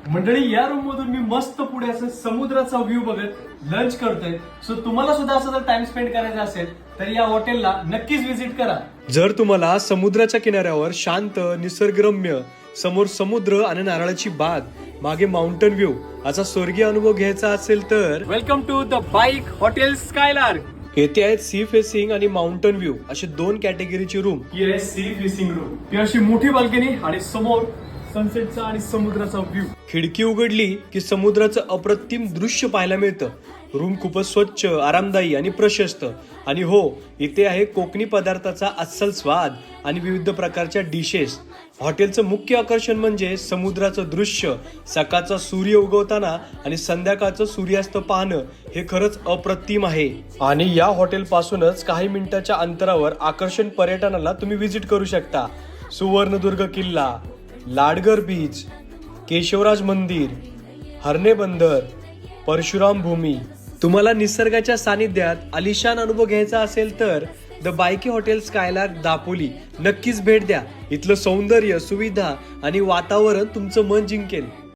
मंडळी, या रूम मधून मी मस्त पुढे असं समुद्राचा व्ह्यू बघत लंच करतोय. सो तुम्हाला सुद्धा असं जर टाइम स्पेंड करायचा असेल तर या हॉटेलला नक्कीच व्हिजिट करा. जर तुम्हाला समुद्राच्या किनाऱ्यावर शांत निसर्गरम्य, समोर समुद्र आणि नारळाची बाग, मागे माउंटन व्ह्यू असा स्वर्गीय अनुभव घ्यायचा असेल तर welcome to the bike hotel Skylark. येथे आहेत सी फेसिंग आणि माउंटन व्ह्यू असे दोन कॅटेगरीची रूम. ही आहे सी फेसिंग रूम. ही अशी मोठी बाल्कनी आणि समोर सनसेटचा आणि समुद्राचा व्ह्यू. खिडकी उघडली की समुद्राचं अप्रतिम दृश्य पाहायला मिळतं. रूम खूपच स्वच्छ, आरामदायी आणि प्रशस्त. आणि हो, इथे आहे कोकणी पदार्थाचा अस्सल स्वाद आणि विविध प्रकारच्या डिशेस. हॉटेलचं मुख्य आकर्षण म्हणजे समुद्राचं दृश्य, सकाळचा सूर्य उगवताना आणि संध्याकाळचं सूर्यास्त पाहणं हे खरंच अप्रतिम आहे. आणि या हॉटेल पासूनच काही मिनिटाच्या अंतरावर आकर्षण पर्यटनाला तुम्ही व्हिजिट करू शकता. सुवर्णदुर्ग किल्ला, लाडगर बीच, केशवराज मंदिर, हरणे बंदर, परशुराम भूमी. तुम्हाला निसर्गाच्या सानिध्यात आलिशान अनुभव घ्यायचा असेल तर द बायकी हॉटेल स्कायलार्क दापोली नक्कीच भेट द्या. इथलं सौंदर्य, सुविधा आणि वातावरण तुमचं मन जिंकेल.